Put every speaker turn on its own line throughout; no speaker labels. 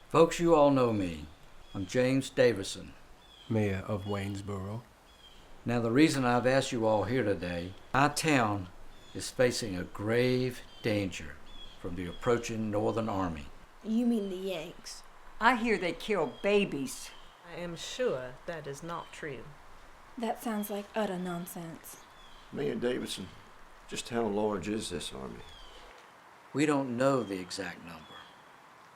Folks, you all know me. I'm James Davison,
Mayor of Waynesboro.
Now, the reason I've asked you all here today, our town is facing a grave danger from the approaching Northern Army.
You mean the Yanks?
I hear they kill babies.
I am sure that is not true.
That sounds like utter nonsense.
Mayor Davidson, just how large is this army?
We don't know the exact number,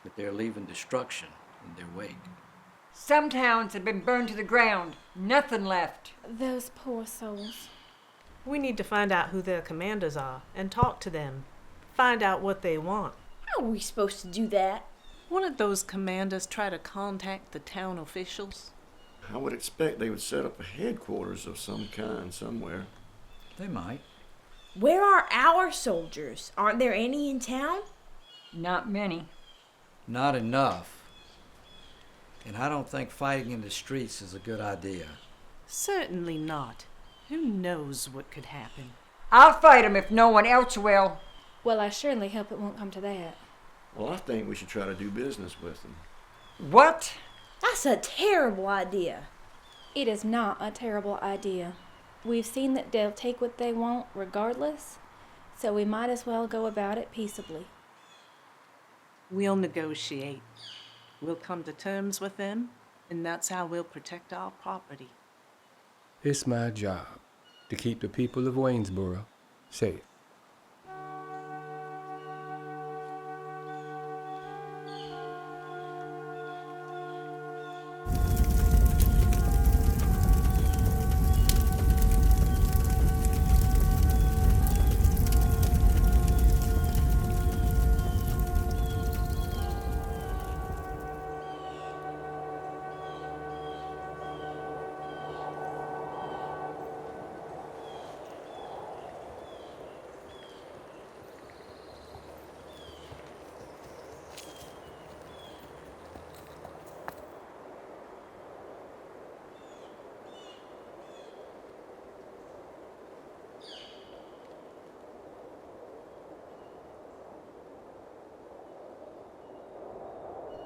but they're leaving destruction in their wake.
Some towns have been burned to the ground. Nothing left.
Those poor souls.
We need to find out who their commanders are and talk to them. Find out what they want.
How are we supposed to do that?
Wouldn't those commanders try to contact the town officials?
I would expect they would set up a headquarters of some kind somewhere.
They might.
Where are our soldiers? Aren't there any in town?
Not many.
Not enough. And I don't think fighting in the streets is a good idea.
Certainly not. Who knows what could happen?
I'll fight 'em if no one else will.
Well, I surely hope it won't come to that.
Well, I think we should try to do business with them.
What?
That's a terrible idea.
It is not a terrible idea. We've seen that they'll take what they want regardless, so we might as well go about it peaceably.
We'll negotiate. We'll come to terms with them, and that's how we'll protect our property.
It's my job to keep the people of Waynesboro safe.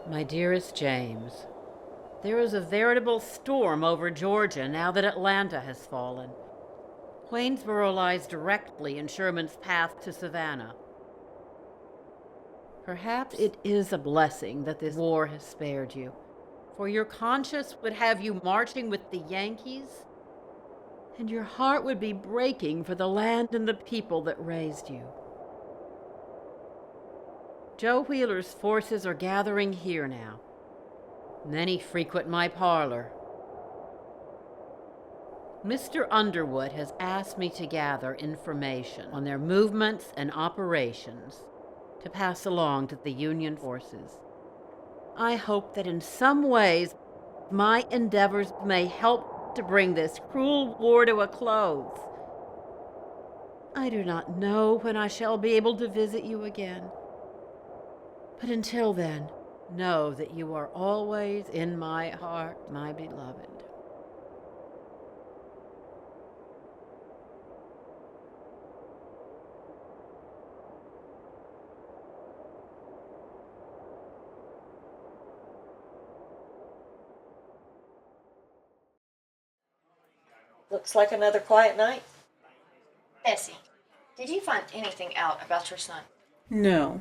My dearest James, there is a veritable storm over Georgia now that Atlanta has fallen. Waynesboro lies directly in Sherman's path to Savannah. Perhaps it is a blessing that this war has spared you, for your conscience would have you marching with the Yankees, and your heart would be breaking for the land and the people that raised you. Joe Wheeler's forces are gathering here now. Many frequent my parlor. Mr. Underwood has asked me to gather information on their movements and operations to pass along to the Union forces. I hope that in some ways my endeavors may help to bring this cruel war to a close. I do not know when I shall be able to visit you again. But until then, know that you are always in my heart, my beloved.
Looks like another quiet night.
Bessie, did you find anything out about your son?
No.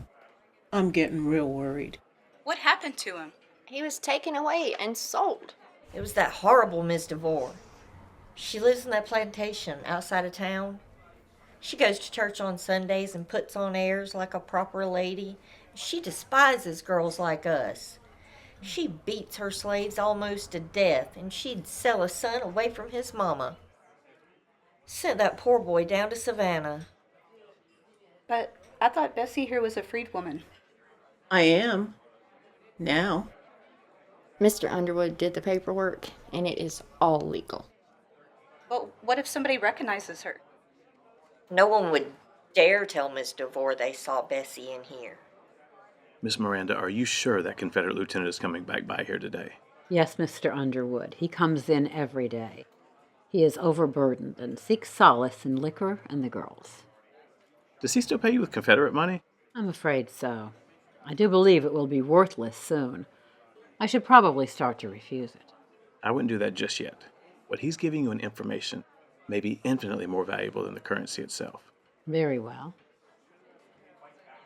I'm getting real worried.
What happened to him? He was taken away and sold.
It was that horrible Miss DeVore. She lives in that plantation outside of town. She goes to church on Sundays and puts on airs like a proper lady. She despises girls like us. She beats her slaves almost to death, and she'd sell a son away from his mama. Sent that poor boy down to Savannah.
But I thought Bessie here was a freedwoman.
I am. Now.
Mr. Underwood did the paperwork, and it is all legal. Well, what if somebody recognizes her?
No one would dare tell Miss DeVore they saw Bessie in here.
Miss Miranda, are you sure that Confederate lieutenant is coming back by here today?
Yes, Mr. Underwood. He comes in every day. He is overburdened and seeks solace in liquor and the girls.
Does he still pay you with Confederate money?
I'm afraid so. I do believe it will be worthless soon. I should probably start to refuse it.
I wouldn't do that just yet. What he's giving you in information may be infinitely more valuable than the currency itself.
Very well.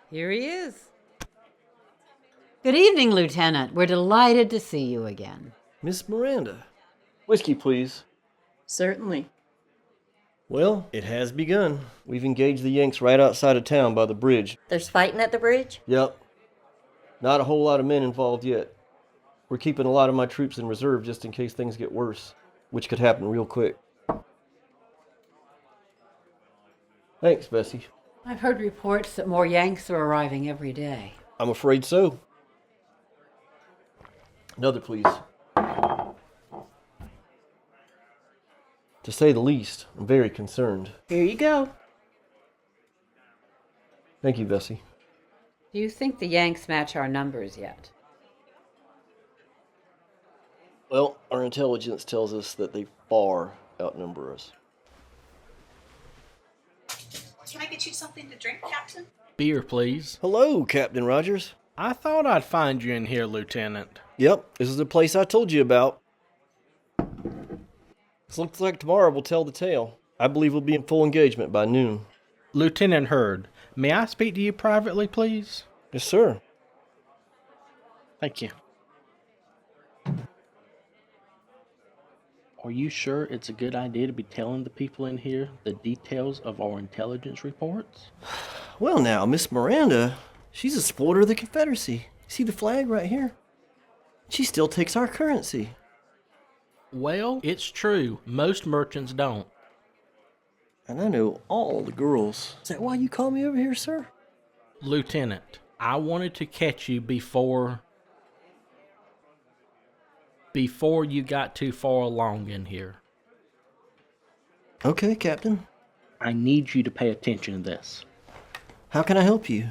Here he is. Good evening, Lieutenant. We're delighted to see you again.
Miss Miranda. Whiskey, please.
Certainly.
Well, it has begun. We've engaged the Yanks right outside of town by the bridge.
There's fighting at the bridge?
Yep. Not a whole lot of men involved yet. We're keeping a lot of my troops in reserve just in case things get worse, which could happen real quick. Thanks, Bessie.
I've heard reports that more Yanks are arriving every day.
I'm afraid so. Another, please. To say the least, I'm very concerned.
Here you go.
Thank you, Bessie.
Do you think the Yanks match our numbers yet?
Well, our intelligence tells us that they far outnumber us.
Can I get you something to drink, Captain?
Beer, please.
Hello, Captain Rodgers.
I thought I'd find you in here, Lieutenant.
Yep, this is the place I told you about. This looks like tomorrow will tell the tale. I believe we'll be in full engagement by noon.
Lieutenant Hurd, may I speak to you privately, please?
Yes, sir.
Thank you. Are you sure it's a good idea to be telling the people in here the details of our intelligence reports?
Well now, Miss Miranda, she's a supporter of the Confederacy. See the flag right here? She still takes our currency.
Well, it's true. Most merchants don't.
And I know all the girls. Is that why you called me over here, sir?
Lieutenant, I wanted to catch you before you got too far along in here.
Okay, Captain.
I need you to pay attention to this.
How can I help you?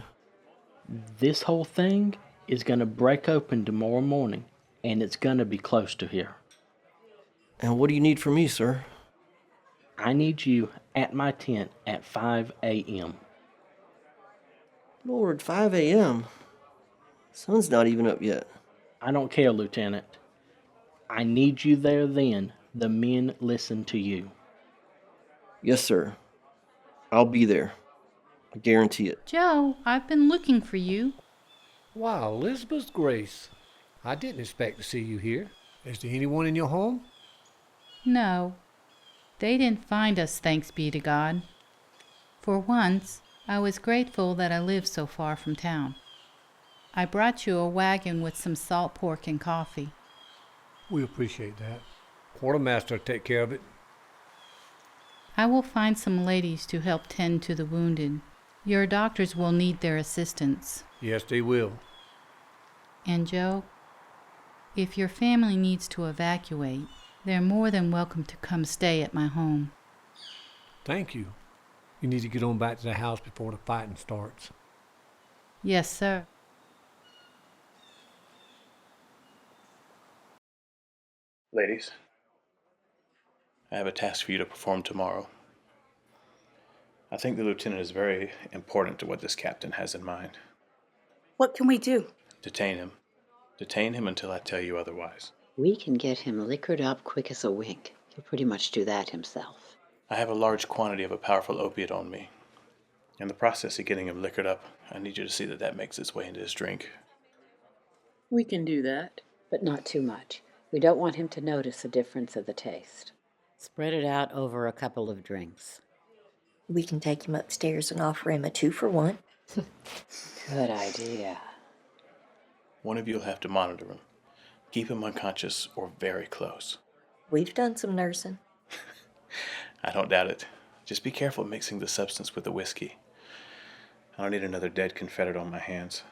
This whole thing is going to break open tomorrow morning, and it's going to be close to here.
And what do you need from me, sir?
I need you at my tent at 5 a.m.
Lord, 5 a.m.? Sun's not even up yet.
I don't care, Lieutenant. I need you there then. The men listen to you.
Yes, sir. I'll be there. I guarantee it.
Joe, I've been looking for you.
Wow, Elizabeth Grace. I didn't expect to see you here.
Is there anyone in your home?
No, they didn't find us, thanks be to God. For once, I was grateful that I lived so far from town. I brought you a wagon with some salt pork and coffee.
We appreciate that.
Quartermaster will take care of it.
I will find some ladies to help tend to the wounded. Your doctors will need their assistance.
Yes, they will.
And Joe, if your family needs to evacuate, they're more than welcome to come stay at my home.
Thank you. You need to get on back to the house before the fighting starts.
Yes, sir.
Ladies, I have a task for you to perform tomorrow. I think the lieutenant is very important to what this captain has in mind.
What can we do?
Detain him. Detain him until I tell you otherwise.
We can get him liquored up quick as a wink. He'll pretty much do that himself.
I have a large quantity of a powerful opiate on me. In the process of getting him liquored up, I need you to see that that makes its way into his drink.
We can do that.
But not too much. We don't want him to notice a difference of the taste. Spread it out over a couple of drinks.
We can take him upstairs and offer him a 2-for-1.
Good idea.
One of you will have to monitor him. Keep him unconscious or very close.
We've done some nursing.
I don't doubt it. Just be careful mixing the substance with the whiskey. I don't need another dead Confederate on my hands.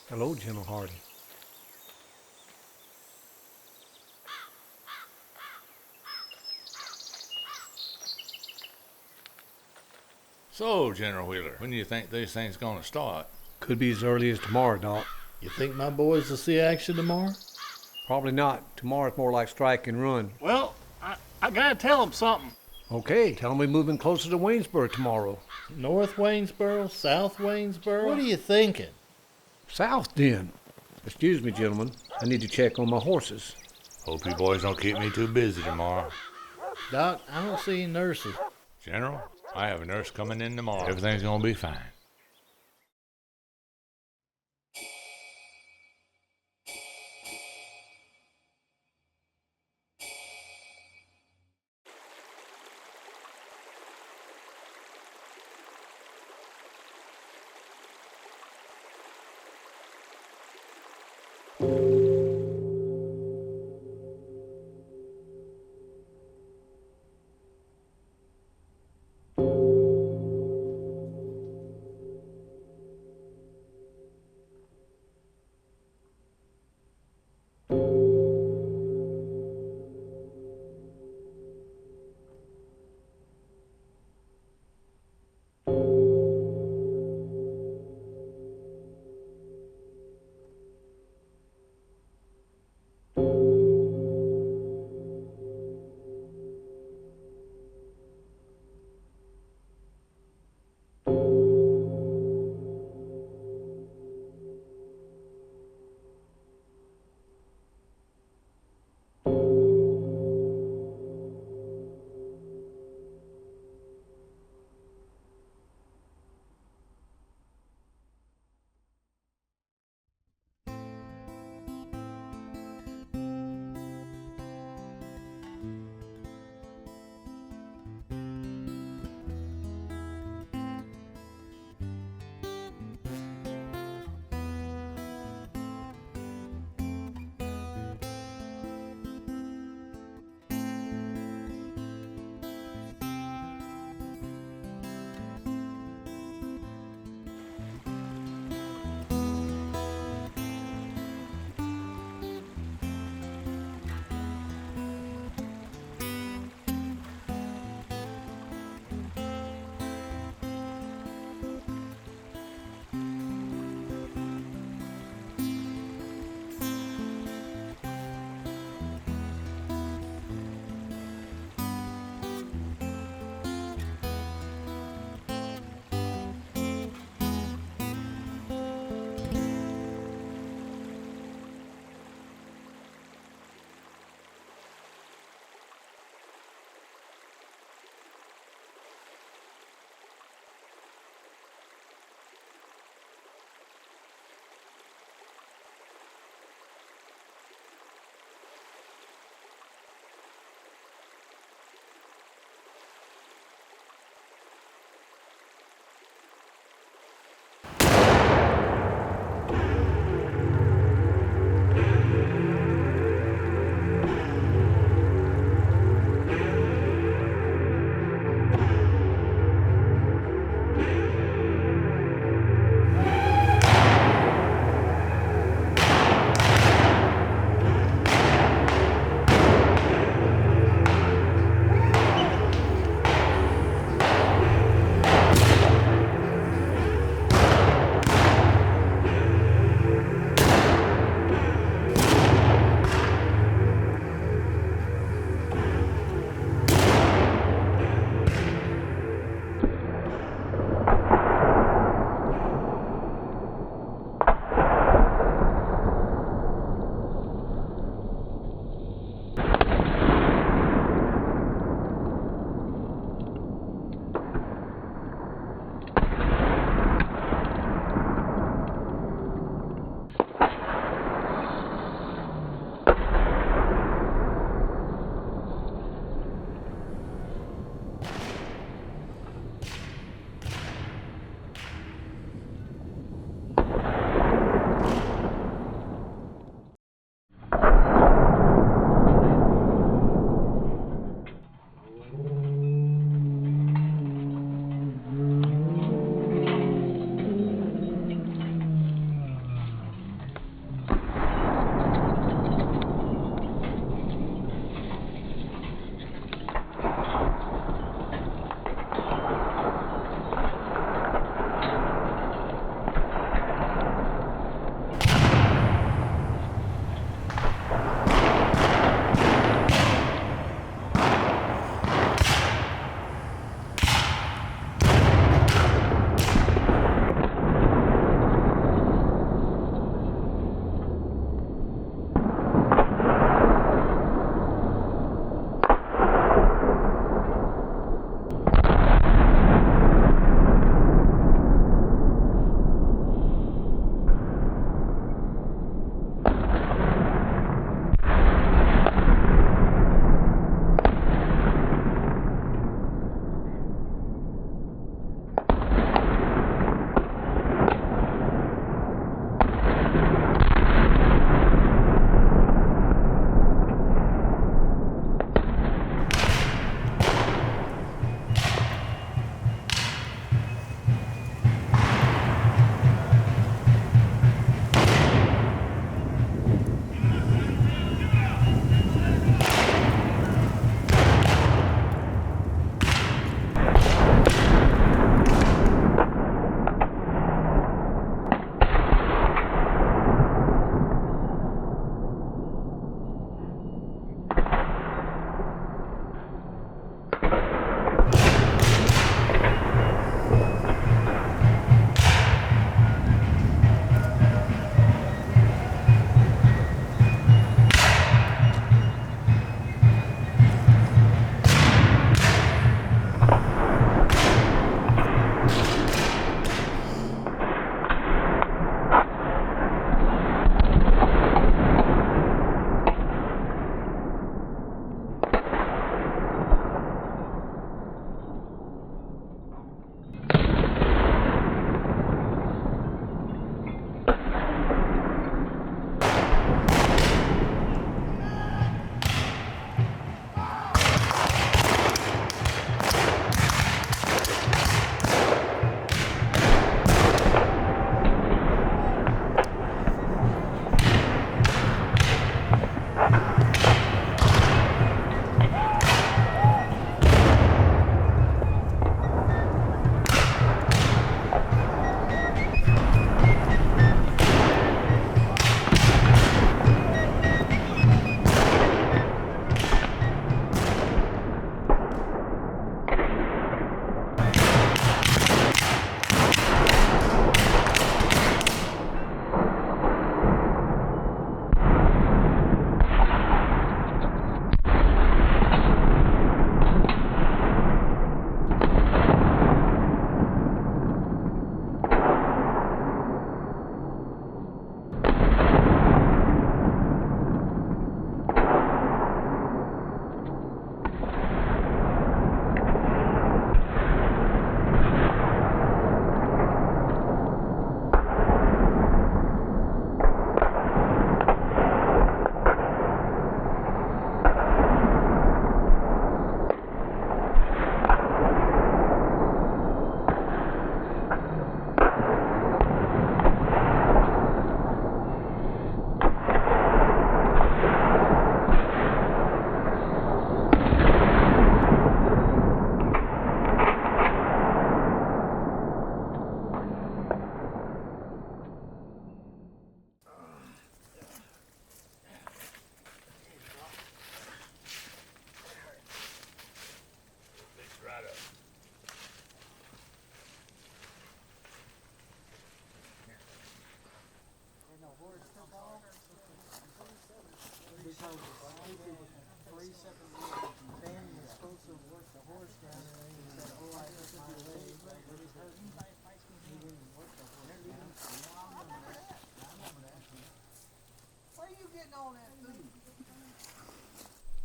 Hello, General Hardy.
So, General Wheeler, when do you think these things gonna start?
Could be as early as tomorrow, Doc.
You think my boys will see action tomorrow?
Probably not. Tomorrow's more like strike and run.
Well, I gotta tell them something.
Okay, tell them we're moving closer to Waynesboro tomorrow.
North Waynesboro, South Waynesboro? What are you thinking?
South, then. Excuse me, gentlemen. I need to check on my horses.
Hope you boys don't keep me too busy tomorrow.
Doc, I don't see any nurses.
General, I have a nurse coming in tomorrow. Everything's gonna be fine.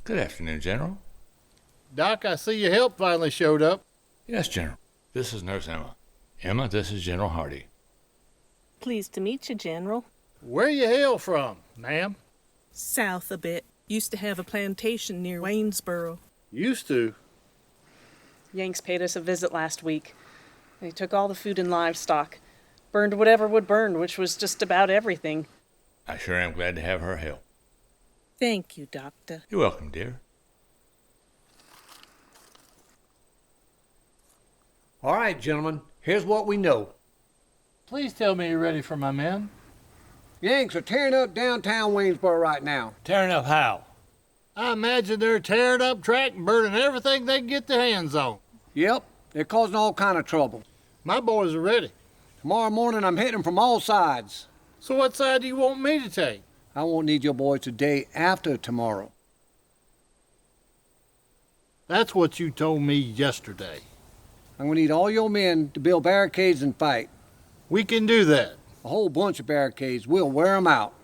Good afternoon, General.
Doc, I see your help finally showed up.
Yes, General. This is Nurse Emma. Emma, this is General Hardy.
Pleased to meet you, General.
Where you hail from, ma'am?
South a bit. Used to have a plantation near Waynesboro.
Used to.
Yanks paid us a visit last week. They took all the food and livestock. Burned whatever would burn, which was just about everything.
I sure am glad to have her help.
Thank you, Doctor.
You're welcome, dear.
All right, gentlemen, here's what we know.
Please tell me you're ready for my men.
Yanks are tearing up downtown Waynesboro right now.
Tearing up how? I imagine they're tearing up track and burning everything they can get their hands on.
Yep, they're causing all kind of trouble.
My boys are ready.
Tomorrow morning I'm hitting them from all sides.
So what side do you want me to take?
I won't need your boys the day after tomorrow.
That's what you told me yesterday.
I'm going to need all your men to build barricades and fight.
We can do that.
A whole bunch of barricades. We'll wear them out.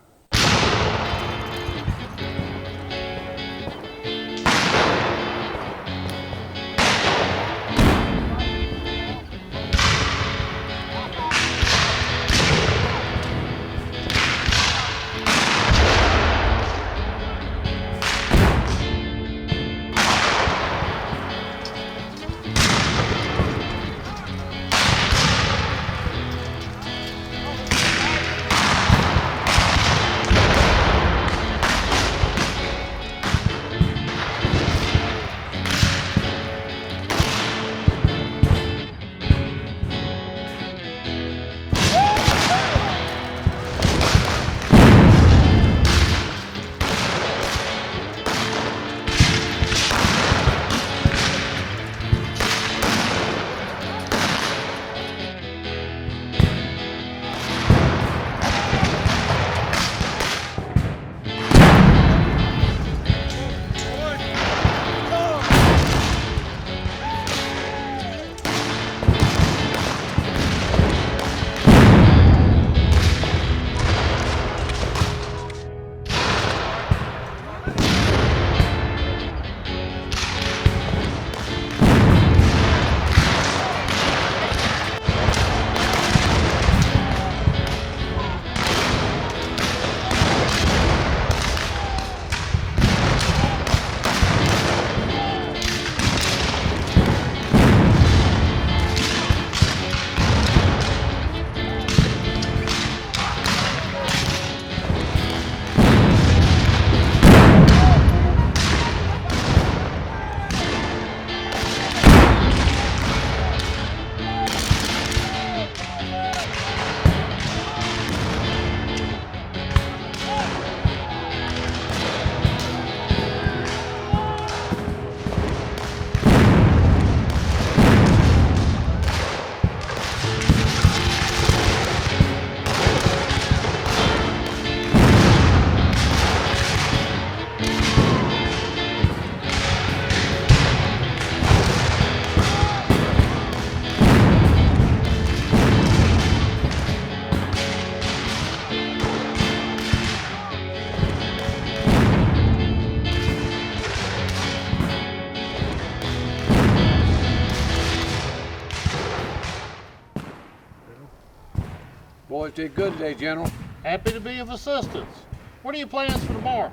Boys did good today, General.
Happy to be of assistance. What are your plans for tomorrow?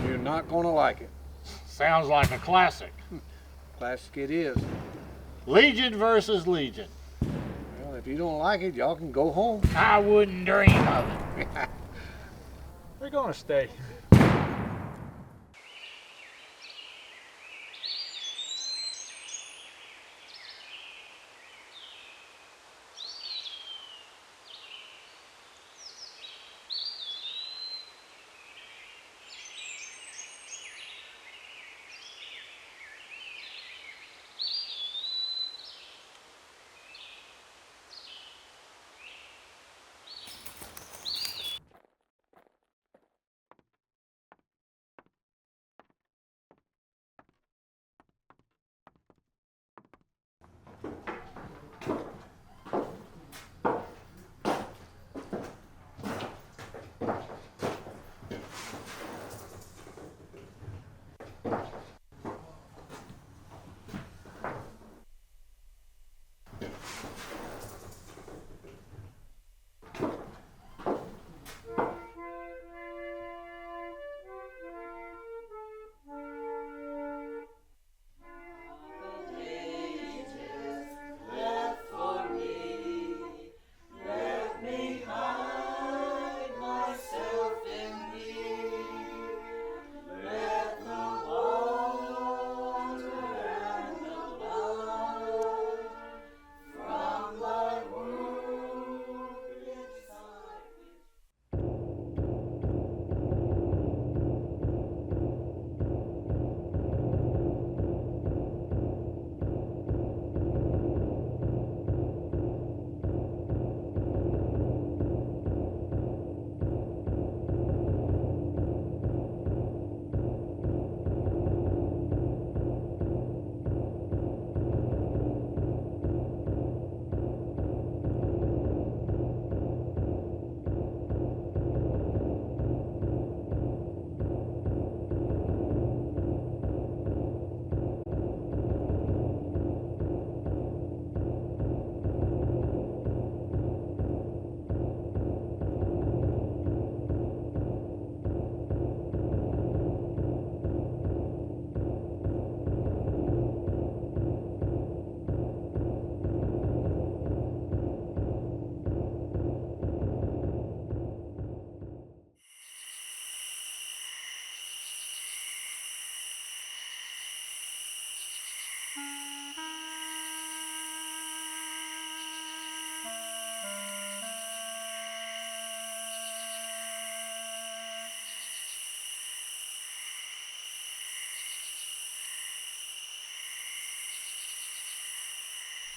You're not going to like it.
Sounds like a classic.
Classic it is.
Legion versus Legion.
Well, if you don't like it, y'all can go home.
I wouldn't dream of it. We're going to stay.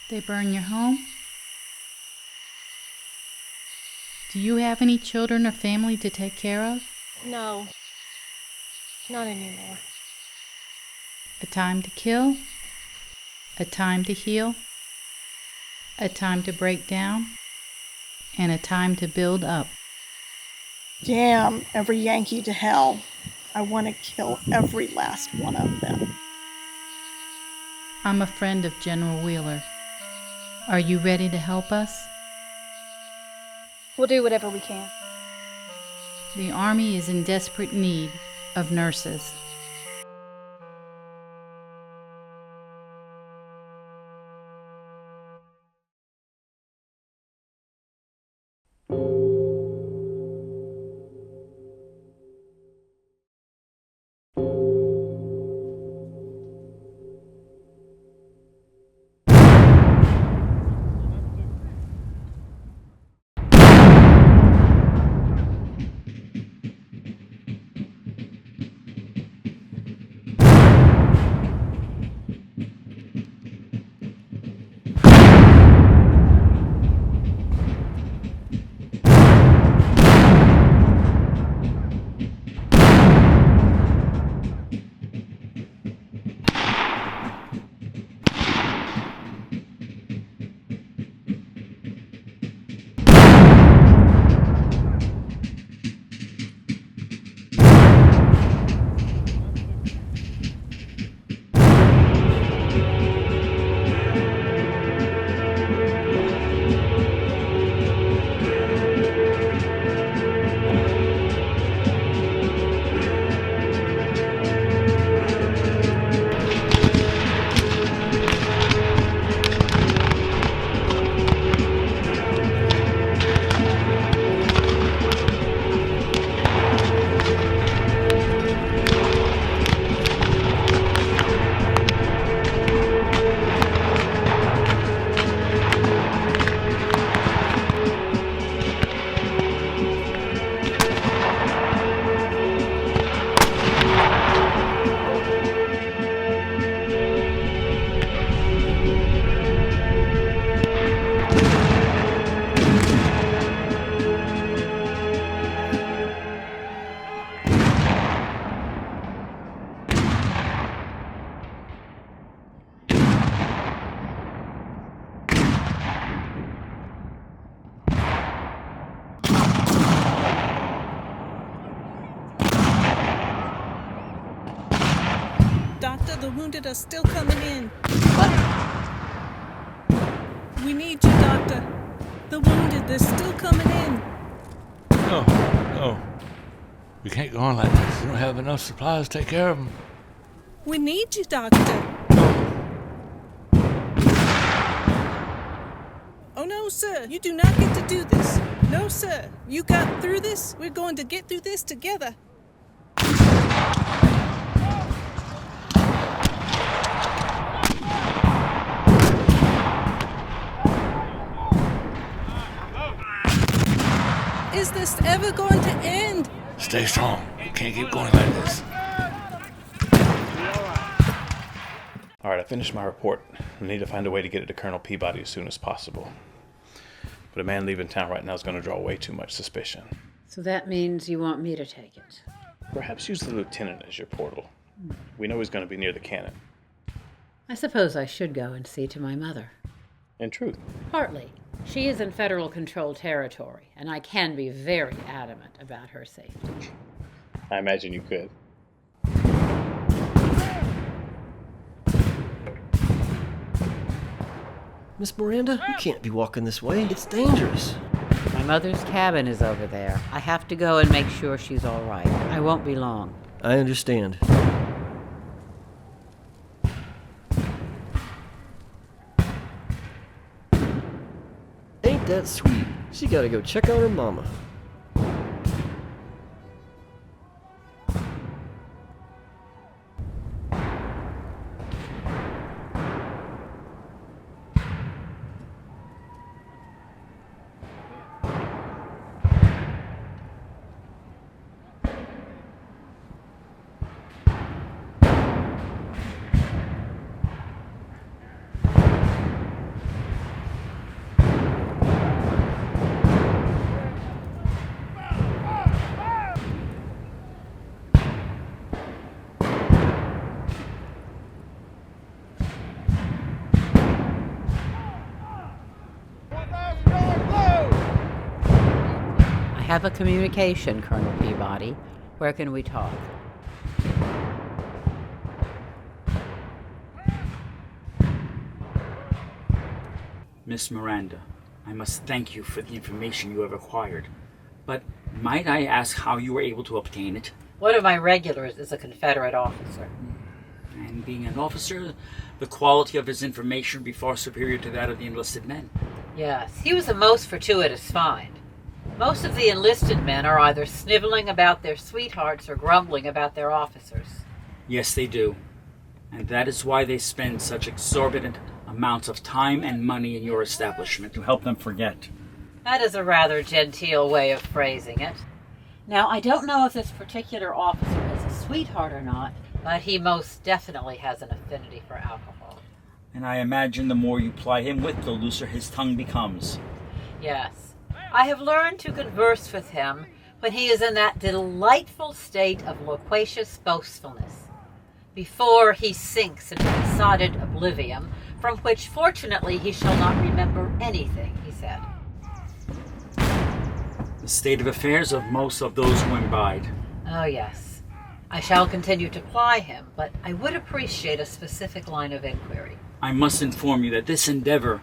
They burn your home? Do you have any children or family to take care of?
No, not anymore.
A time to kill? A time to heal? A time to break down? And a time to build up.
Damn every Yankee to hell. I want to kill every last one of them.
I'm a friend of General Wheeler. Are you ready to help us?
We'll do whatever we can.
The Army is in desperate need of nurses.
Doctor, the wounded are still coming in. What? We need you, Doctor. The wounded, they're still coming in.
No, no. We can't go on like this. We don't have enough supplies to take care of them.
We need you, Doctor. Oh, no, sir. You do not get to do this. No, sir. You got through this. We're going to get through this together. Is this ever going to end?
Stay strong. We can't keep going like this.
All right, I finished my report. I need to find a way to get it to Colonel Peabody as soon as possible. But a man leaving town right now is going to draw way too much suspicion.
So that means you want me to take it?
Perhaps use the lieutenant as your portal. We know he's going to be near the cannon.
I suppose I should go and see to my mother.
In truth.
Partly. She is in federal controlled territory, and I can be very adamant about her safety.
I imagine you could.
Miss Miranda, you can't be walking this way. It's dangerous.
My mother's cabin is over there. I have to go and make sure she's all right. I won't be long.
I understand. Ain't that sweet? She gotta go check on her mama.
have a communication, Colonel Peabody. Where can we talk?
Miss Miranda, I must thank you for the information you have acquired. But might I ask how you were able to obtain it?
One of my regulars is a Confederate officer.
And being an officer, the quality of his information would be far superior to that of the enlisted men.
Yes, he was a most fortuitous find. Most of the enlisted men are either sniveling about their sweethearts or grumbling about their officers.
Yes, they do. And that is why they spend such exorbitant amounts of time and money in your establishment to help them forget.
That is a rather genteel way of phrasing it. Now, I don't know if this particular officer is a sweetheart or not, but he most definitely has an affinity for alcohol.
And I imagine the more you ply him with, the looser his tongue becomes.
Yes. I have learned to converse with him when he is in that delightful state of loquacious boastfulness, before he sinks into besotted oblivion, from which fortunately he shall not remember anything he said.
The state of affairs of most of those who imbibe.
Oh, yes. I shall continue to ply him, but I would appreciate a specific line of inquiry.
I must inform you that this endeavor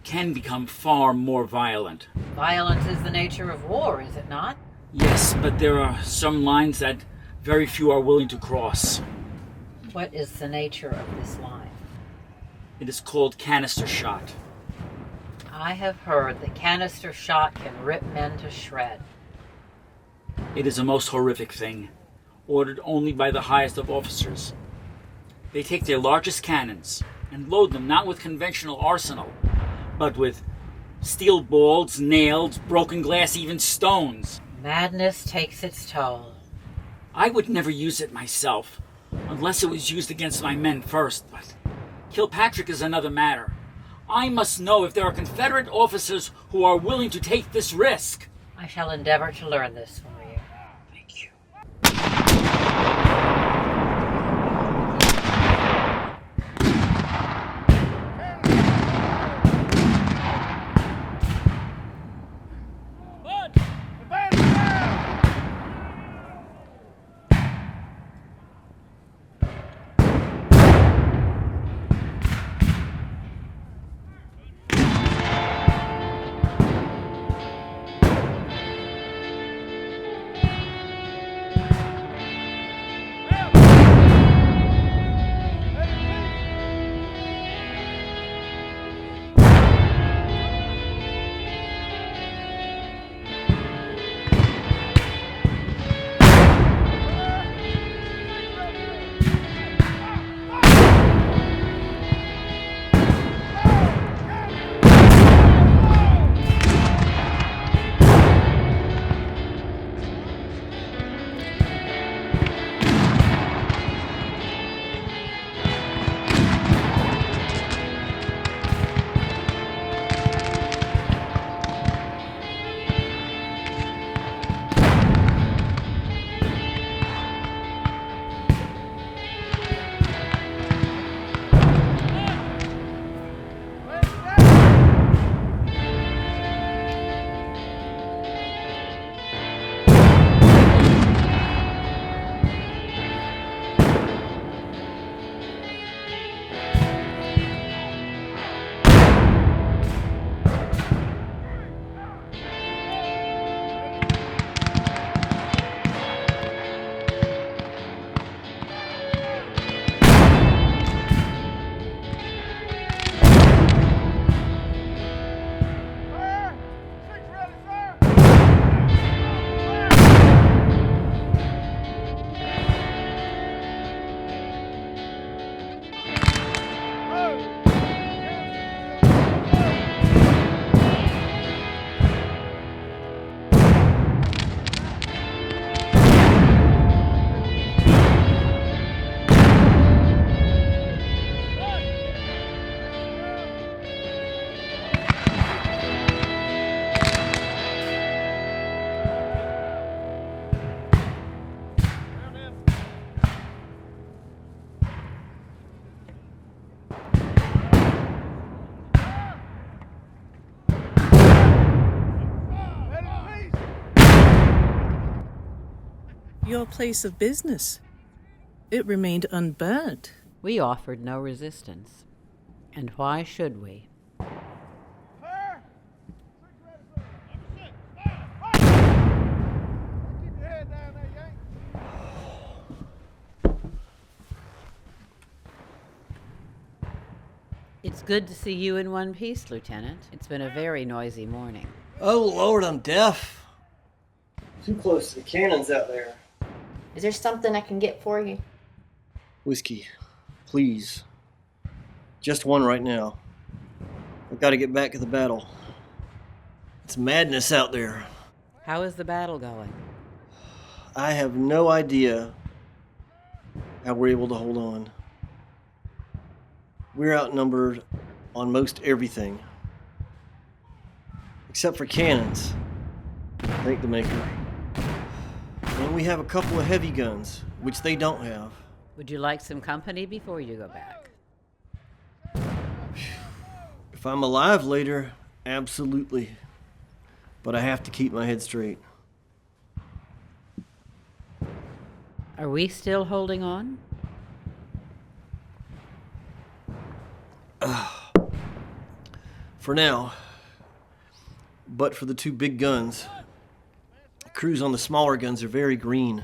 can become far more violent.
Violence is the nature of war, is it not?
Yes, but there are some lines that very few are willing to cross.
What is the nature of this line?
It is called canister shot.
I have heard that canister shot can rip men to shreds.
It is a most horrific thing, ordered only by the highest of officers. They take their largest cannons and load them not with conventional arsenal, but with steel balls, nails, broken glass, even stones.
Madness takes its toll.
I would never use it myself, unless it was used against my men first, but Kilpatrick is another matter. I must know if there are Confederate officers who are willing to take this risk.
I shall endeavor to learn this for you.
Thank you.
Your place of business. It remained unburnt.
We offered no resistance. And why should we? It's good to see you in one piece, Lieutenant. It's been a very noisy morning.
Oh, Lord, I'm deaf. Too close to the cannons out there.
Is there something I can get for you?
Whiskey, please. Just one right now. I've got to get back to the battle. It's madness out there.
How is the battle going?
I have no idea how we're able to hold on. We're outnumbered on most everything. Except for cannons. Thank the Maker. And we have a couple of heavy guns, which they don't have.
Would you like some company before you go back?
If I'm alive later, absolutely. But I have to keep my head straight.
Are we still holding on?
For now. But for the two big guns, the crews on the smaller guns are very green,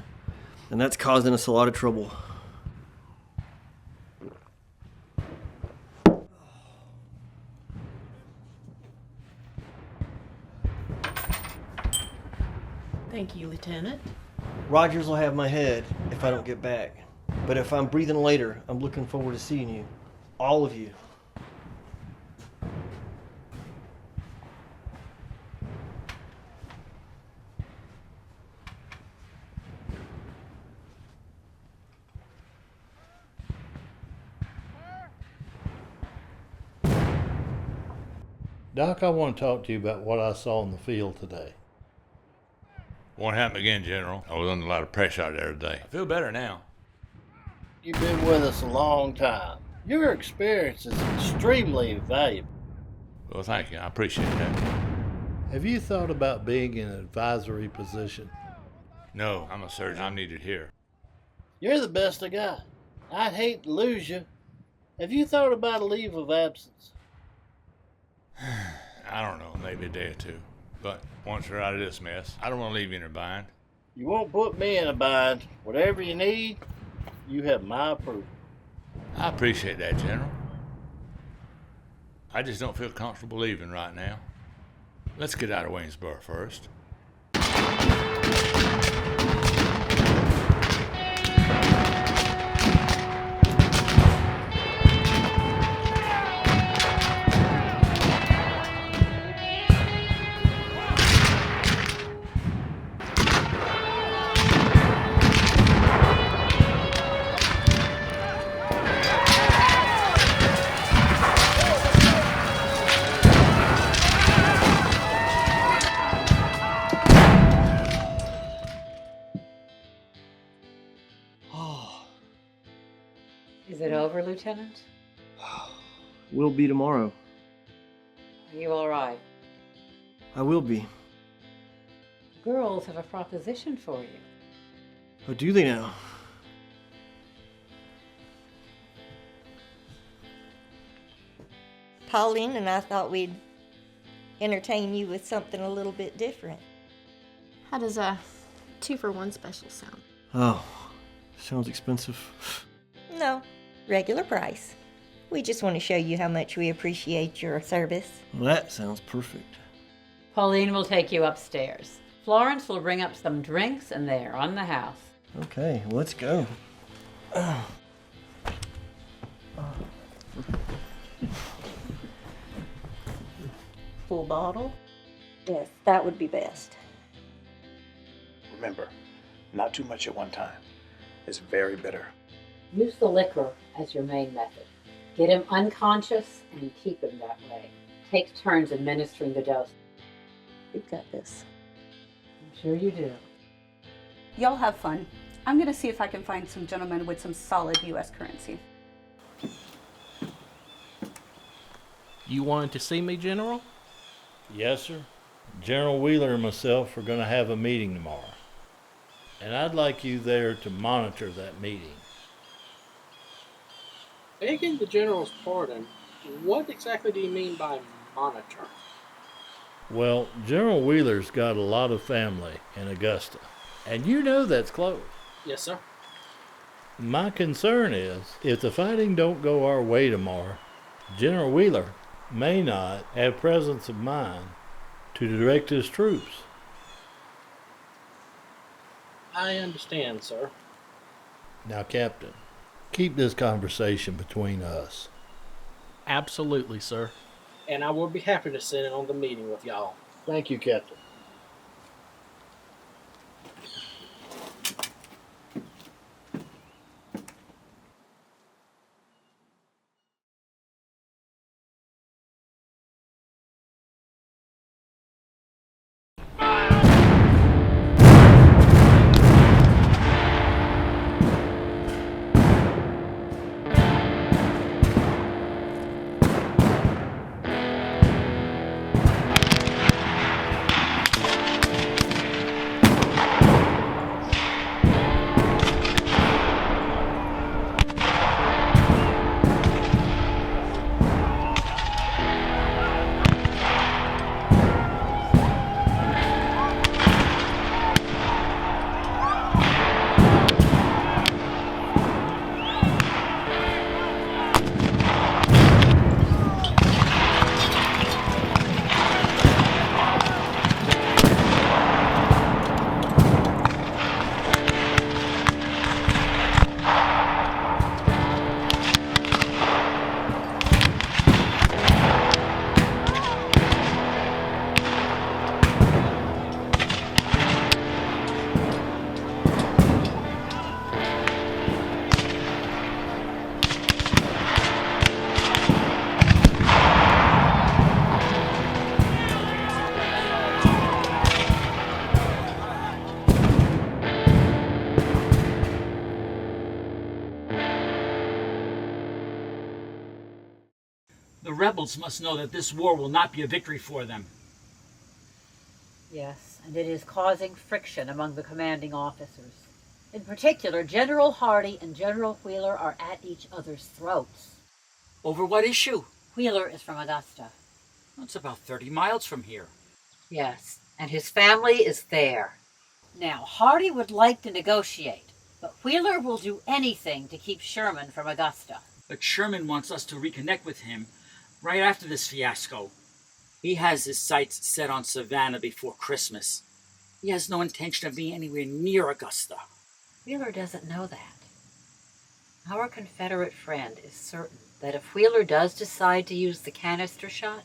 and that's causing us a lot of trouble.
Thank you, Lieutenant.
Rodgers will have my head if I don't get back. But if I'm breathing later, I'm looking forward to seeing you. All of you.
Doc, I want to talk to you about what I saw in the field today.
Won't happen again, General. I was under a lot of pressure out there today. I feel better now.
You've been with us a long time. Your experience is extremely valuable.
Well, thank you. I appreciate that.
Have you thought about being in an advisory position?
No, I'm a surgeon. I'm needed here.
You're the best I got. I'd hate to lose you. Have you thought about a leave of absence?
I don't know, maybe a day or two. But once we're out of this mess, I don't want to leave you in a bind.
You won't put me in a bind. Whatever you need, you have my approval.
I appreciate that, General. I just don't feel comfortable leaving right now. Let's get out of Waynesboro first.
Is it over, Lieutenant?
Will be tomorrow.
Are you all right?
I will be.
The girls have a proposition for you.
Oh, do they now?
Pauline and I thought we'd entertain you with something a little bit different.
How does a 2-for-1 special sound?
Oh, sounds expensive.
No, regular price. We just want to show you how much we appreciate your service.
Well, that sounds perfect.
Pauline will take you upstairs. Florence will bring up some drinks, and they are on the house.
Okay, well, let's go.
Full bottle? Yes, that would be best.
Remember, not too much at one time. It's very bitter.
Use the liquor as your main method. Get him unconscious and keep him that way. Take turns administering the dose.
You've got this.
I'm sure you do.
Y'all have fun. I'm gonna see if I can find some gentlemen with some solid U.S. currency.
You wanted to see me, General?
Yes, sir. General Wheeler and myself are going to have a meeting tomorrow. and I'd like you there to monitor that meeting.
Begging the General's pardon, what exactly do you mean by monitor?
Well, General Wheeler's got a lot of family in Augusta, and you know that's close.
Yes, sir.
My concern is, if the fighting don't go our way tomorrow, General Wheeler may not have presence of mind to direct his troops.
I understand, sir.
Now, Captain, keep this conversation between us.
Absolutely, sir. And I will be happy to sit in on the meeting with y'all.
Thank you, Captain.
The rebels must know that this war will not be a victory for them.
Yes, and it is causing friction among the commanding officers. In particular, General Hardie and General Wheeler are at each other's throats.
Over what issue?
Wheeler is from Augusta.
It's about 30 miles from here.
Yes, and his family is there. Now, Hardie would like to negotiate, but Wheeler will do anything to keep Sherman from Augusta.
But Sherman wants us to reconnect with him right after this fiasco. He has his sights set on Savannah before Christmas. He has no intention of being anywhere near Augusta.
Wheeler doesn't know that. Our Confederate friend is certain that if Wheeler does decide to use the canister shot,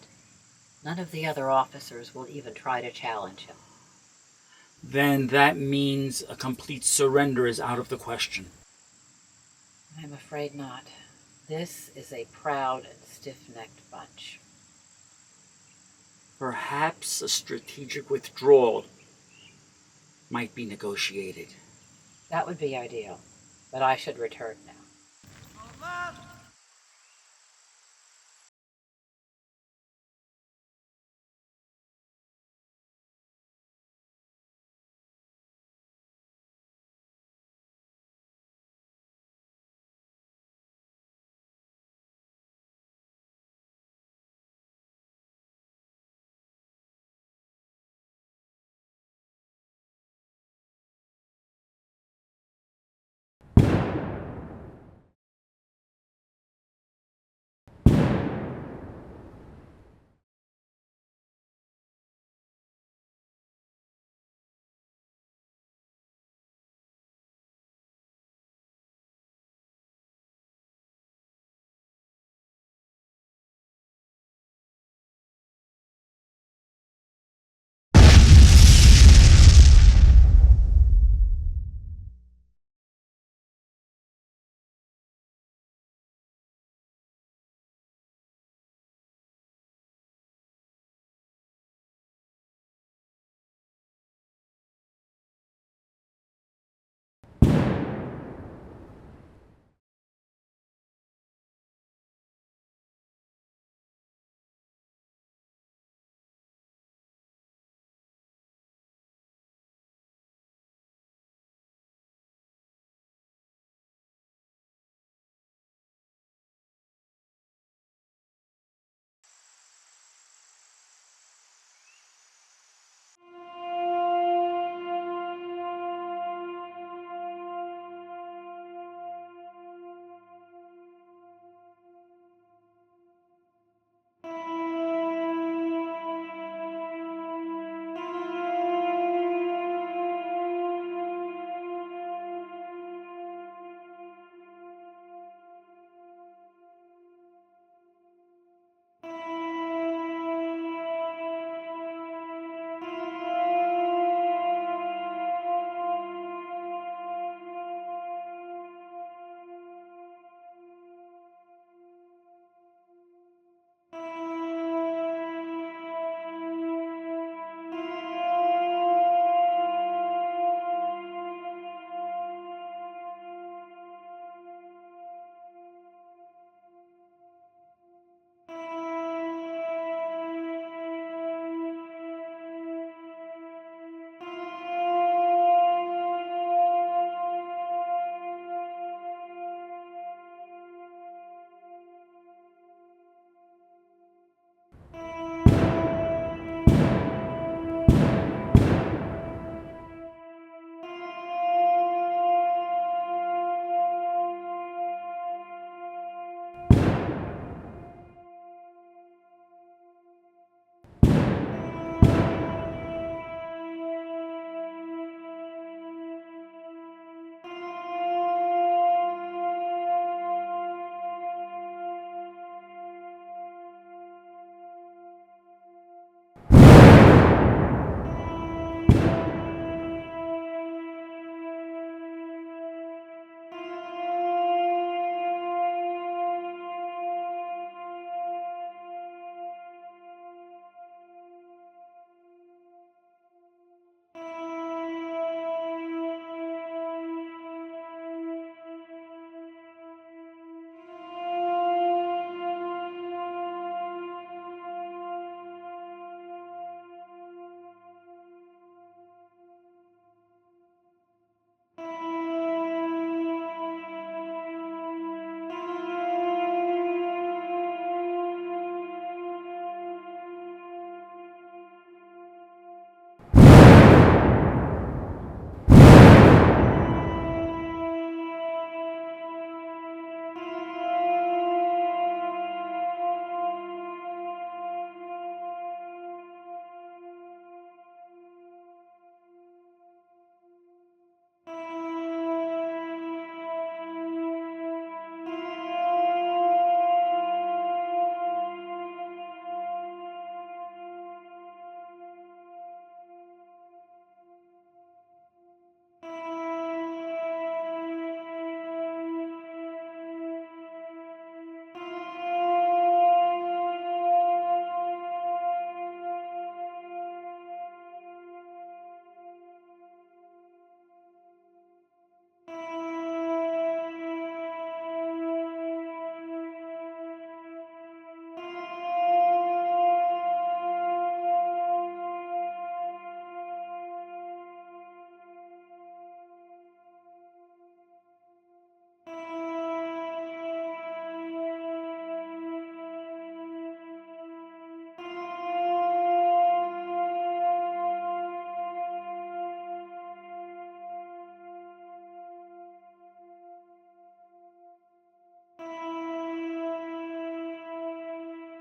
none of the other officers will even try to challenge him.
Then that means a complete surrender is out of the question.
I'm afraid not. This is a proud and stiff-necked bunch.
Perhaps a strategic withdrawal might be negotiated.
That would be ideal, but I should return now.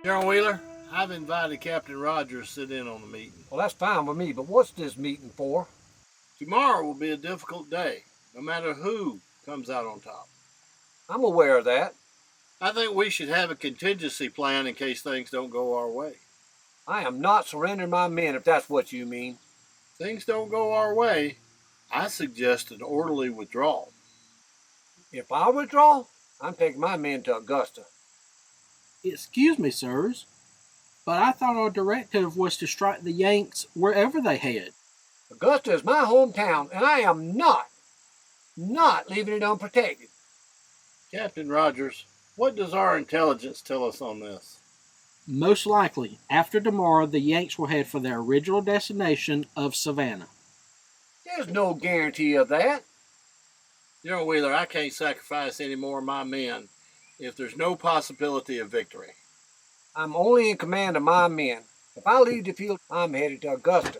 General Wheeler, I've invited Captain Rodgers to sit in on the meeting.
Well, that's fine with me, but what's this meeting for?
Tomorrow will be a difficult day, no matter who comes out on top.
I'm aware of that.
I think we should have a contingency plan in case things don't go our way.
I am not surrendering my men, if that's what you mean.
Things don't go our way, I suggest an orderly withdrawal.
If I withdraw, I'm taking my men to Augusta.
Excuse me, sirs, but I thought our directive was to strike the Yanks wherever they head.
Augusta is my hometown, and I am not leaving it unprotected.
Captain Rodgers, what does our intelligence tell us on this?
Most likely, after tomorrow, the Yanks will head for their original destination of Savannah.
There's no guarantee of that.
General Wheeler, I can't sacrifice any more of my men if there's no possibility of victory.
I'm only in command of my men. If I leave the field, I'm headed to Augusta.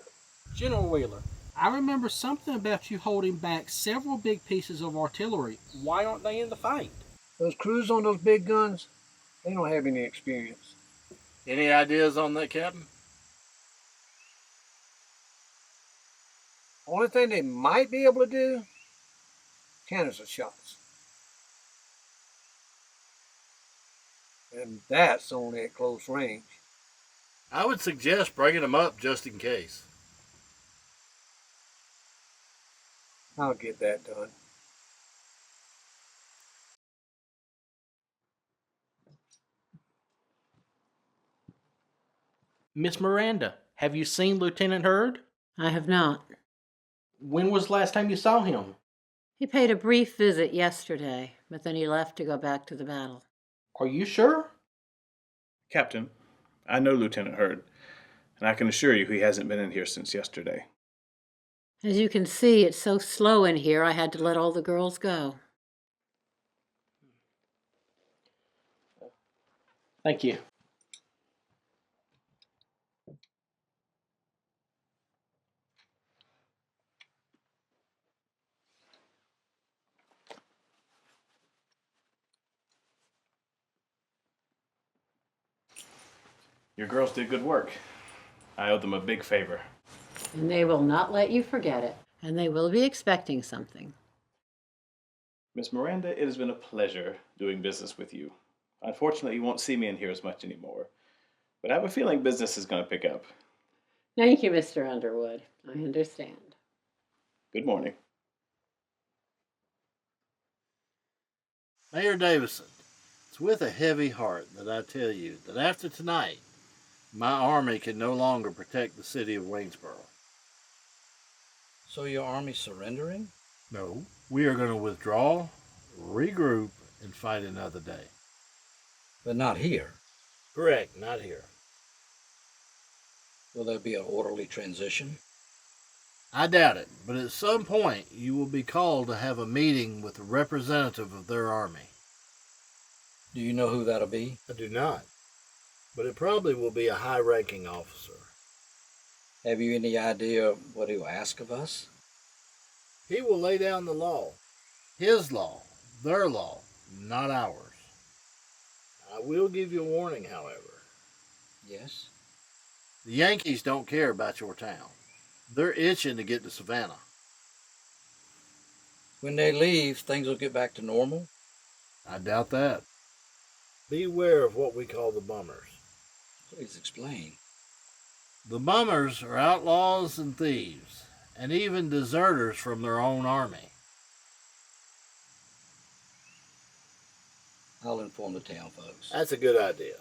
General Wheeler, I remember something about you holding back several big pieces of artillery. Why aren't they in the fight?
Those crews on those big guns, they don't have any experience.
Any ideas on that, Captain?
Only thing they might be able to do, canister shots. And that's only at close range.
I would suggest bringing them up just in case.
I'll get that done.
Miss Miranda, have you seen Lieutenant Hurd?
I have not.
When was the last time you saw him?
He paid a brief visit yesterday, but then he left to go back to the battle.
Are you sure?
Captain, I know Lieutenant Hurd, and I can assure you he hasn't been in here since yesterday.
As you can see, it's so slow in here, I had to let all the girls go.
Thank you.
Your girls did good work. I owe them a big favor.
And they will not let you forget it. And they will be expecting something.
Miss Miranda, it has been a pleasure doing business with you. Unfortunately, you won't see me in here as much anymore. But I have a feeling business is going to pick up.
Thank you, Mr. Underwood. I understand.
Good morning.
Mayor Davison, it's with a heavy heart that I tell you that after tonight, my army can no longer protect the city of Waynesboro.
So your army's surrendering?
No, we are going to withdraw, regroup, and fight another day.
But not here.
Correct, not here.
Will there be an orderly transition?
I doubt it, but at some point you will be called to have a meeting with a representative of their army.
Do you know who that'll be?
I do not, but it probably will be a high-ranking officer.
Have you any idea what he'll ask of us?
He will lay down the law. His law, their law, not ours. I will give you a warning, however.
Yes?
The Yankees don't care about your town. They're itching to get to Savannah.
When they leave, things will get back to normal?
I doubt that. Beware of what we call the bummers.
Please explain.
The bummers are outlaws and thieves, and even deserters from their own army.
I'll inform the town folks.
That's a good idea.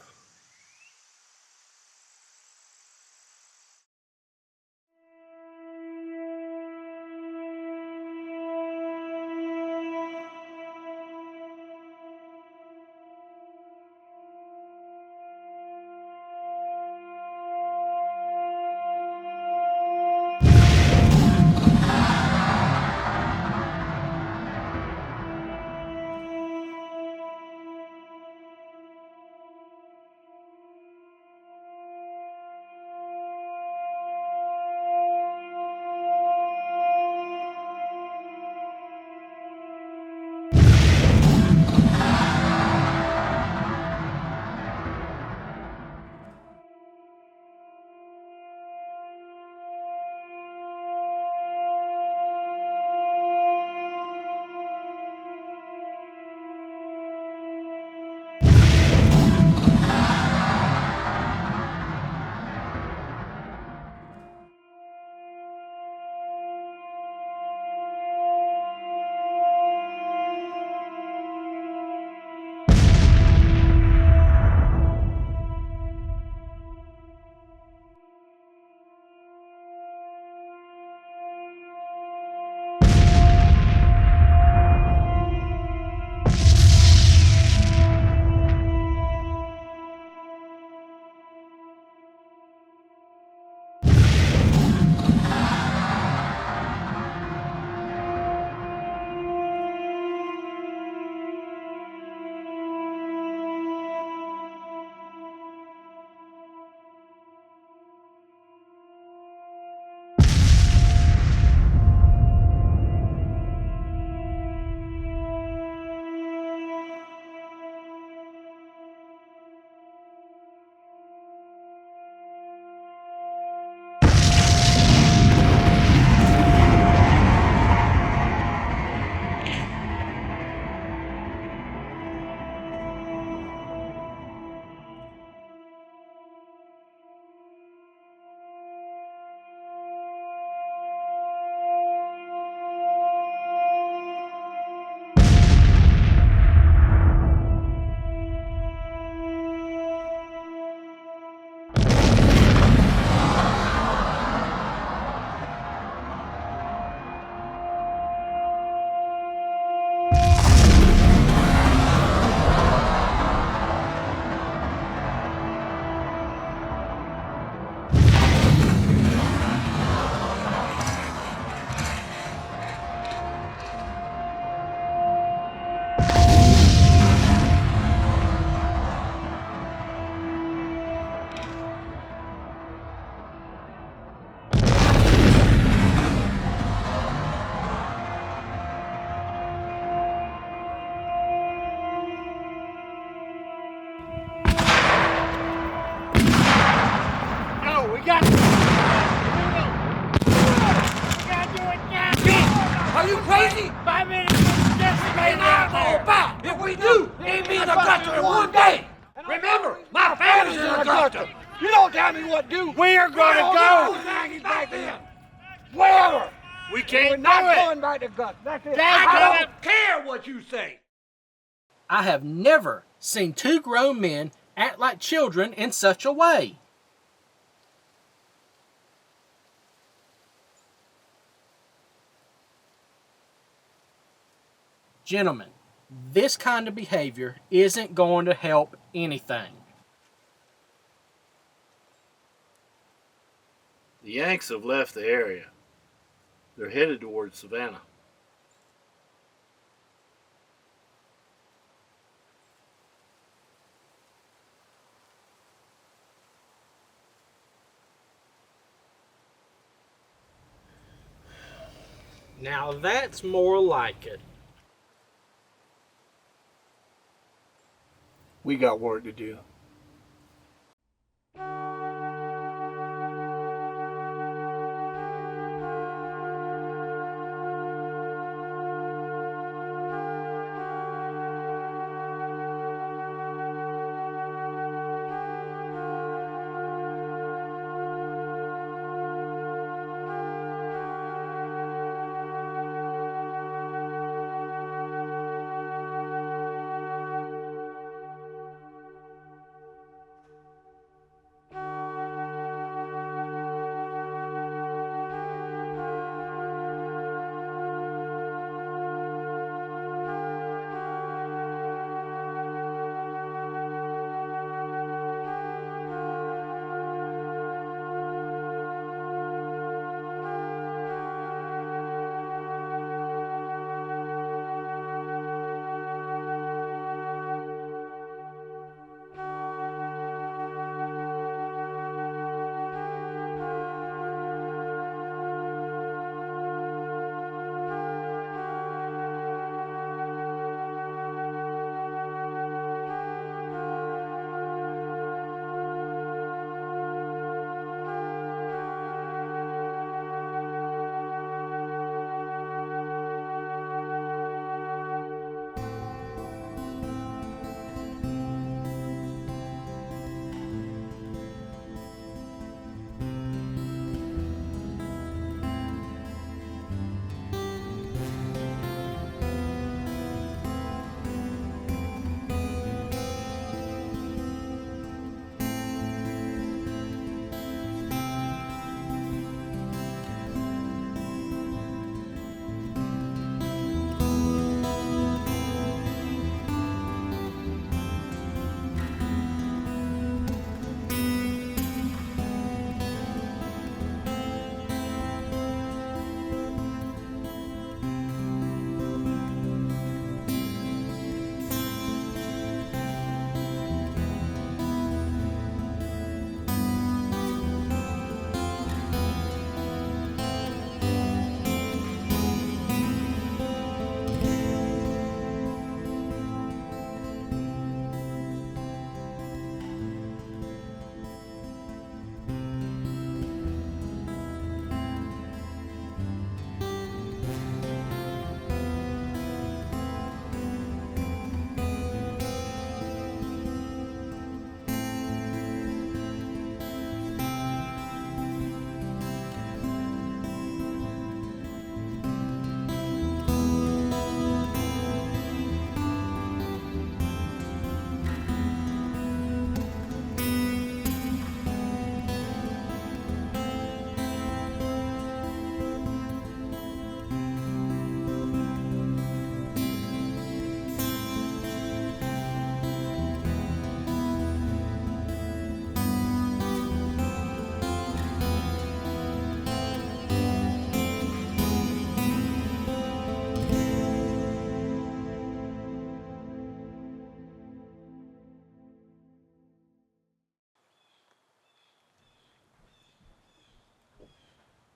We got to do it now! Are you crazy? 5 minutes may not fall back. If we do, it means a gutter in one day. Remember, my family's in a gutter. You don't tell me what to do. We're gonna go. Back then. Wherever.
We can't
We're not going back to gutter. That's it. I don't care what you say.
I have never seen two grown men act like children in such a way. Gentlemen, this kind of behavior isn't going to help anything.
The Yanks have left the area. They're headed towards Savannah.
Now that's more like it.
We got work to do.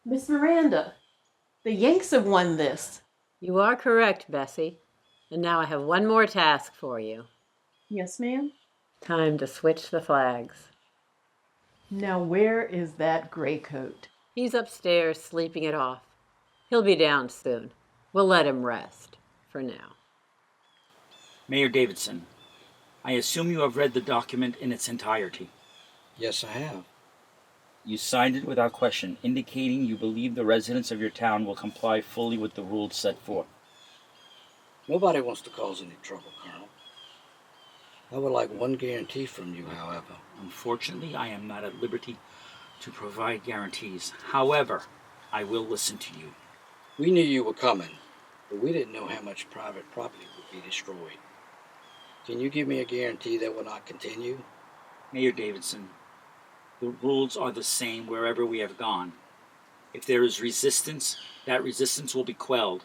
Miss Miranda, the Yanks have won this.
You are correct, Bessie. And now I have one more task for you.
Yes, ma'am.
Time to switch the flags.
Now where is that gray coat?
He's upstairs sleeping it off. He'll be down soon. We'll let him rest for now.
Mayor Davidson, I assume you have read the document in its entirety.
Yes, I have.
You signed it without question, indicating you believe the residents of your town will comply fully with the rules set forth.
Nobody wants to cause any trouble, Colonel. I would like one guarantee from you, however.
Unfortunately, I am not at liberty to provide guarantees. However, I will listen to you.
We knew you were coming, but we didn't know how much private property would be destroyed. Can you give me a guarantee that will not continue?
Mayor Davidson, the rules are the same wherever we have gone. If there is resistance, that resistance will be quelled.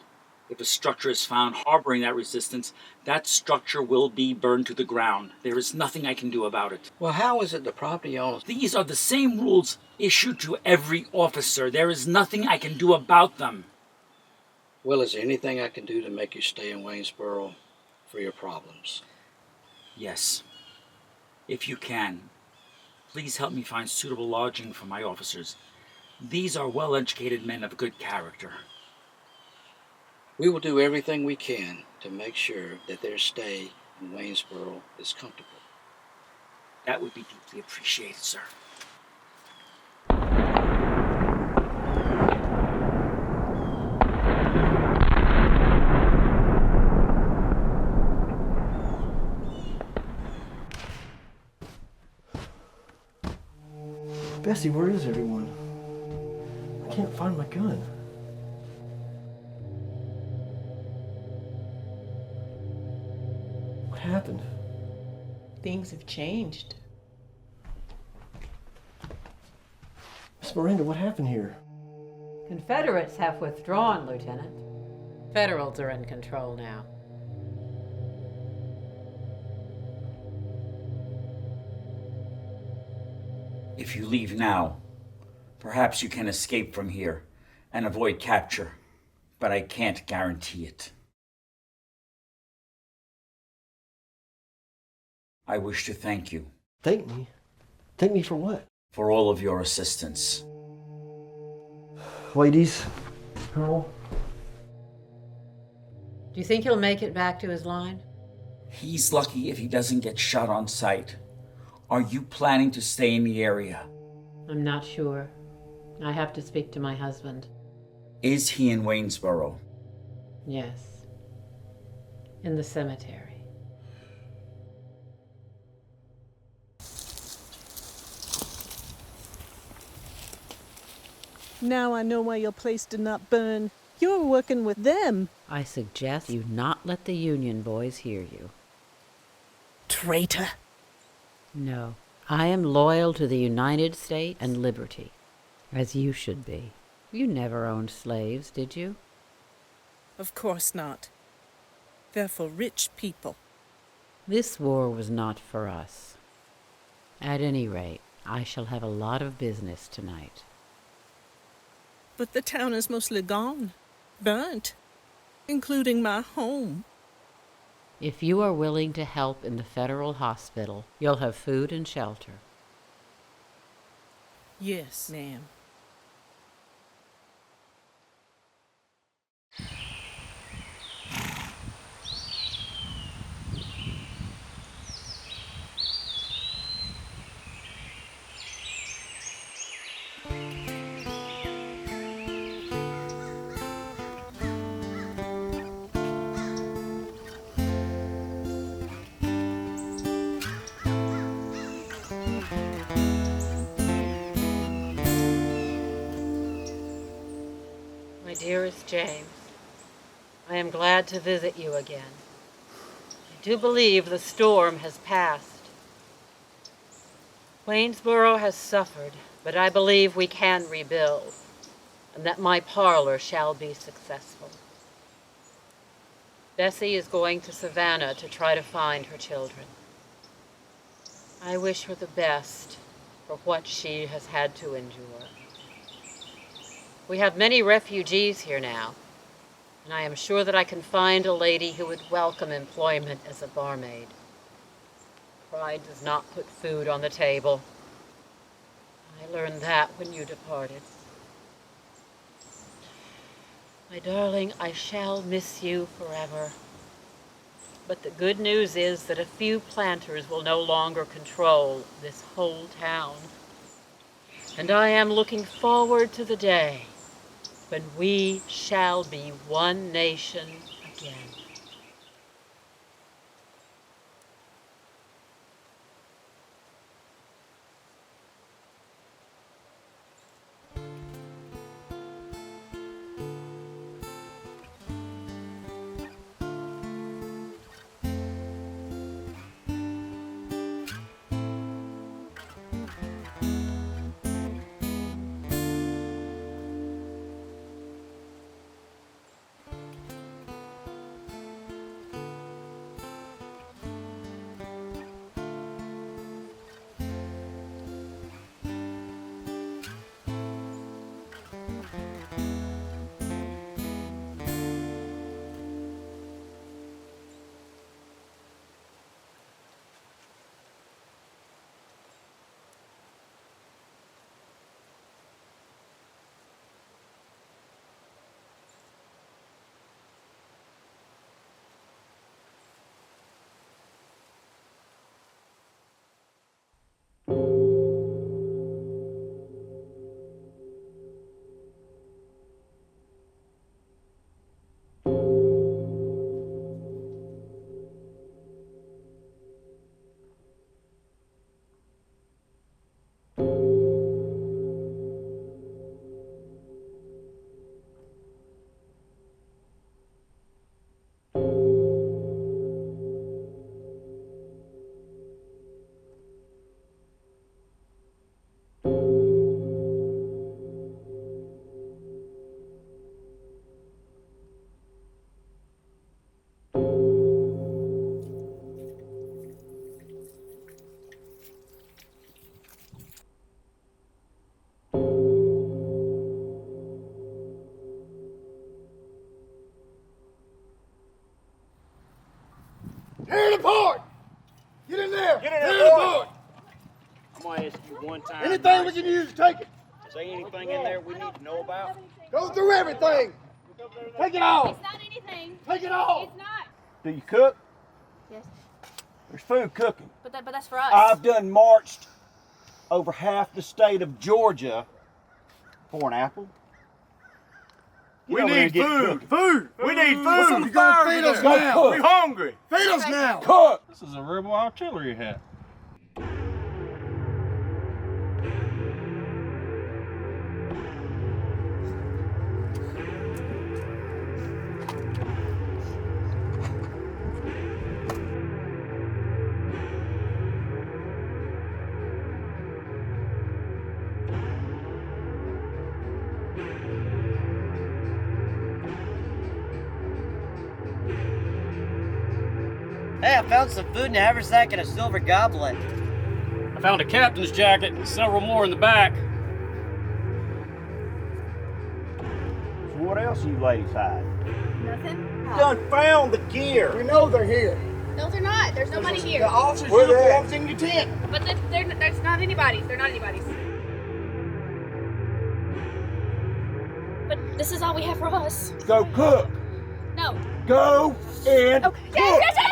If a structure is found harboring that resistance, that structure will be burned to the ground. There is nothing I can do about it.
Well, how is it the property owners...
These are the same rules issued to every officer. There is nothing I can do about them.
Well, is there anything I can do to make you stay in Waynesboro for your problems?
Yes. If you can, please help me find suitable lodging for my officers. These are well-educated men of good character.
We will do everything we can to make sure that their stay in Waynesboro is comfortable.
That would be deeply appreciated, sir.
Bessie, where is everyone? I can't find my gun. What happened?
Things have changed.
Miss Miranda, what happened here?
Confederates have withdrawn, Lieutenant. Federals are in control now.
If you leave now, perhaps you can escape from here and avoid capture, but I can't guarantee it. I wish to thank you.
Thank me? Thank me for what?
For all of your assistance.
Ladies, Colonel.
Do you think he'll make it back to his line?
He's lucky if he doesn't get shot on sight. Are you planning to stay in the area?
I'm not sure. I have to speak to my husband.
Is he in Waynesboro?
Yes. In the cemetery.
Now I know why your place did not burn. You were working with them.
I suggest you not let the Union boys hear you.
Traitor.
No. I am loyal to the United States and liberty, as you should be. You never owned slaves, did you?
Of course not. They're for rich people.
This war was not for us. At any rate, I shall have a lot of business tonight.
But the town is mostly gone, burnt, including my home.
If you are willing to help in the federal hospital, you'll have food and shelter.
Yes, ma'am.
Dearest James, I am glad to visit you again. I do believe the storm has passed. Waynesboro has suffered, but I believe we can rebuild, and that my parlor shall be successful. Bessie is going to Savannah to try to find her children. I wish her the best for what she has had to endure. We have many refugees here now, and I am sure that I can find a lady who would welcome employment as a barmaid. Pride does not put food on the table. I learned that when you departed. My darling, I shall miss you forever. But the good news is that a few planters will no longer control this whole town. And I am looking forward to the day when we shall be one nation again.
Tear it apart! Get in there!
Get in
Tear
there,
it
boy.
apart!
I'm gonna ask you one time.
Anything we can use, take it.
Is there anything in there we need to know about?
Go through everything. Take it all.
It's not anything.
Take it all.
It's not.
Do you cook?
Yes.
There's food cooking.
But that's for us.
I've done marched over half the state of Georgia for an apple.
We need food. Food.
We need food.
What's on the fire? Feed us now.
Cook.
We're hungry. Feed us now.
Cook.
This is a rebel artillery hat.
Hey, I found some food in a haversack and a silver goblet.
I found a captain's jacket and several more in the back.
So what else you ladies hide?
Nothing.
Done found the gear.
We know they're here.
No, they're not. There's nobody here.
The officers'
Where they at?
uniforms in your tent.
But there's not anybody's. They're not anybody's. But this is all we have for us.
Go cook.
No.
Go and
Okay.
cook.
Yes.